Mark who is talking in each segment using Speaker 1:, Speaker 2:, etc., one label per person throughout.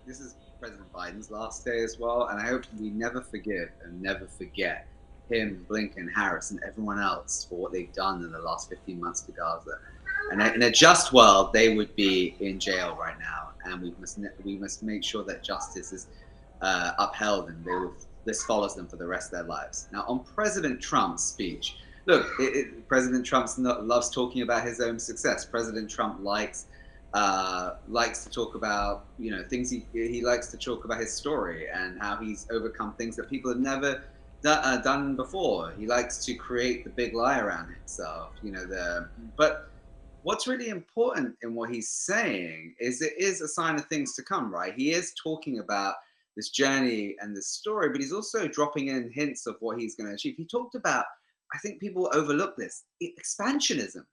Speaker 1: this is President Biden's last day as well, and I hope we never forgive and never forget him, Blinken, Harris, and everyone else for what they've done in the last 15 months to Gaza. And in a just world, they would be in jail right now, and we must make sure that justice is upheld, and this follows them for the rest of their lives. Now, on President Trump's speech, look, President Trump loves talking about his own success. President Trump likes to talk about things. He likes to talk about his story and how he's overcome things that people have never done before. He likes to create the big lie around himself. But what's really important in what he's saying is it is a sign of things to come, right? He is talking about this journey and this story, but he's also dropping in hints of what he's going to achieve. He talked about, I think people overlook this, expansionism,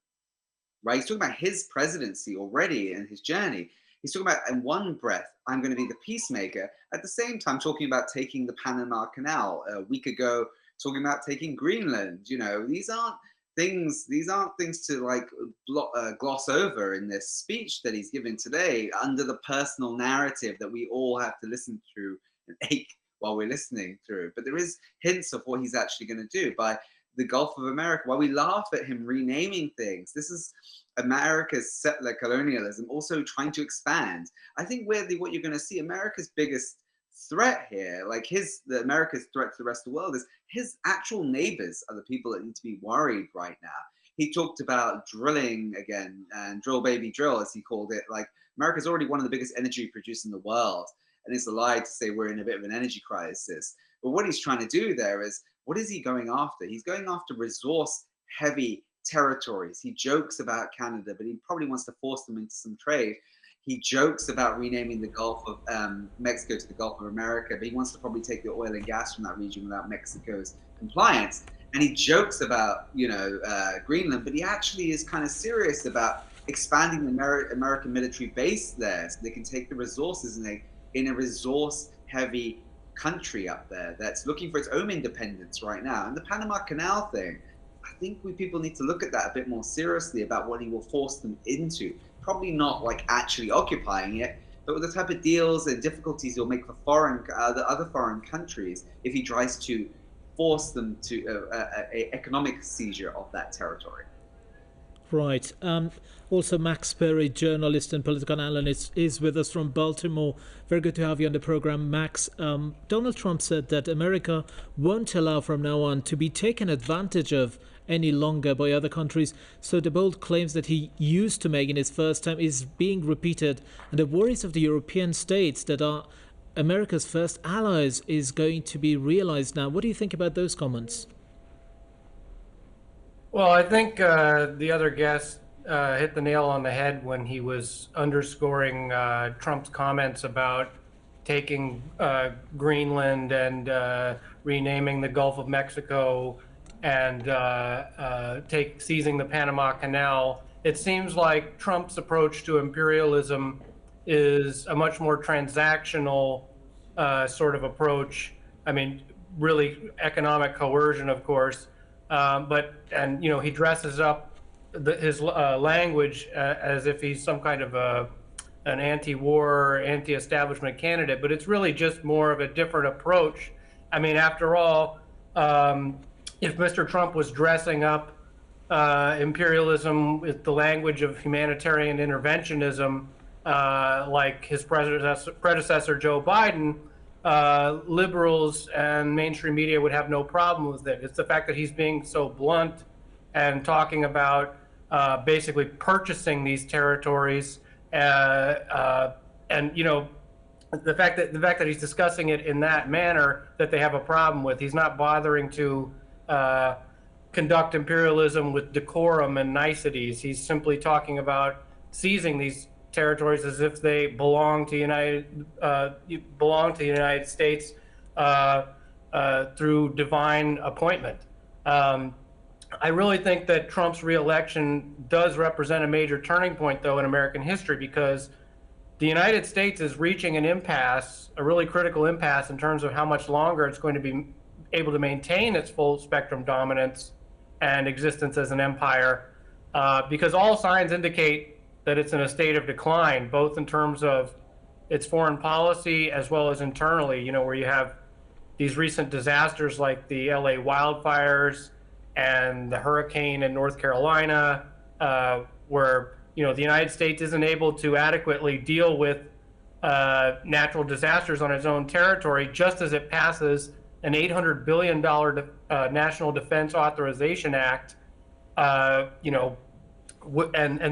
Speaker 1: right? He's talking about his presidency already and his journey. He's talking about, in one breath, I'm going to be the peacemaker. At the same time, talking about taking the Panama Canal. A week ago, talking about taking Greenland. These aren't things to like gloss over in this speech that he's giving today under the personal narrative that we all have to listen through and ache while we're listening through. But there is hints of what he's actually going to do by the Gulf of America. While we laugh at him renaming things, this is America's settler colonialism also trying to expand. I think weirdly what you're going to see, America's biggest threat here, like America's threat to the rest of the world, is his actual neighbors are the people that need to be worried right now. He talked about drilling again, and drill baby drill, as he called it. Like, America's already one of the biggest energy producers in the world, and it's a lie to say we're in a bit of an energy crisis. But what he's trying to do there is, what is he going after? He's going after resource heavy territories. He jokes about Canada, but he probably wants to force them into some trade. He jokes about renaming the Gulf of Mexico to the Gulf of America, but he wants to probably take the oil and gas from that region without Mexico's compliance. And he jokes about, Greenland, but he actually is kind of serious about expanding the American military base there so they can take the resources in a resource-heavy country up there that's looking for its own independence right now. And the Panama Canal thing, I think people need to look at that a bit more seriously about what he will force them into. Probably not like actually occupying it, but with the type of deals and difficulties he'll make for other foreign countries if he tries to force them to a economic seizure of that territory.
Speaker 2: Right. Also, Max Parry, journalist and political analyst, is with us from Baltimore. Very good to have you on the program, Max. Donald Trump said that America won't allow from now on to be taken advantage of any longer by other countries. So the bold claims that he used to make in his first time is being repeated, and the worries of the European states that are America's first allies is going to be realized now. What do you think about those comments?
Speaker 3: Well, I think the other guest hit the nail on the head when he was underscoring Trump's comments about taking Greenland and renaming the Gulf of Mexico and seizing the Panama Canal. It seems like Trump's approach to imperialism is a much more transactional sort of approach. I mean, really economic coercion, of course. He dresses up his language as if he's some kind of an anti-war, anti-establishment candidate, but it's really just more of a different approach. I mean, after all, if Mr. Trump was dressing up imperialism with the language of humanitarian interventionism, like his predecessor Joe Biden, liberals and mainstream media would have no problem with it. It's the fact that he's being so blunt and talking about basically purchasing these territories, the fact that he's discussing it in that manner that they have a problem with. He's not bothering to conduct imperialism with decorum and niceties. He's simply talking about seizing these territories as if they belong to the United States through divine appointment. I really think that Trump's reelection does represent a major turning point, though, in American history, because the United States is reaching an impasse, a really critical impasse, in terms of how much longer it's going to be able to maintain its full spectrum dominance and existence as an empire, because all signs indicate that it's in a state of decline, both in terms of its foreign policy as well as internally, where you have these recent disasters like the LA wildfires and the hurricane in North Carolina, where, the United States isn't able to adequately deal with natural disasters on its own territory, just as it passes an $800 billion National Defense Authorization Act, and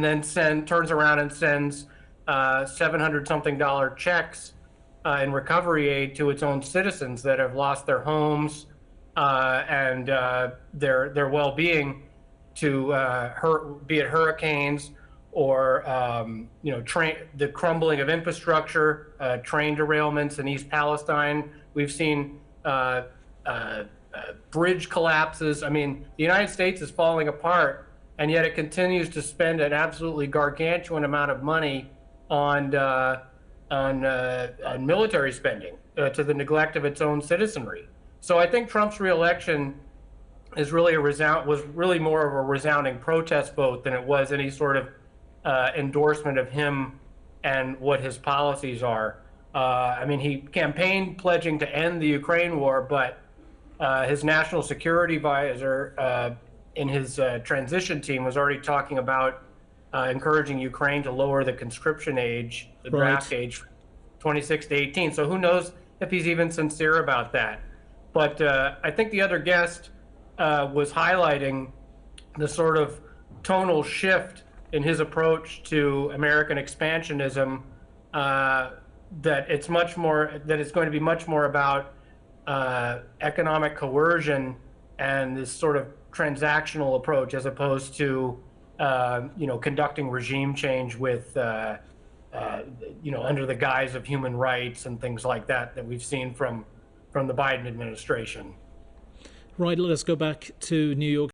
Speaker 3: then turns around and sends $700-something checks in recovery aid to its own citizens that have lost their homes and their well-being to be it hurricanes or the crumbling of infrastructure, train derailments in East Palestine. We've seen bridge collapses. I mean, the United States is falling apart, and yet it continues to spend an absolutely gargantuan amount of money on military spending to the neglect of its own citizenry. So I think Trump's reelection is really was really more of a resounding protest vote than it was any sort of endorsement of him and what his policies are. I mean, he campaigned pledging to end the Ukraine war, but his national security advisor in his transition team was already talking about encouraging Ukraine to lower the conscription age, the draft age, 26 to 18. So who knows if he's even sincere about that. But I think the other guest was highlighting the sort of tonal shift in his approach to American expansionism, that it's going to be much more about economic coercion and this sort of transactional approach, as opposed to conducting regime change with under the guise of human rights and things like that we've seen from the Biden administration.
Speaker 2: Right, let's go back to New York.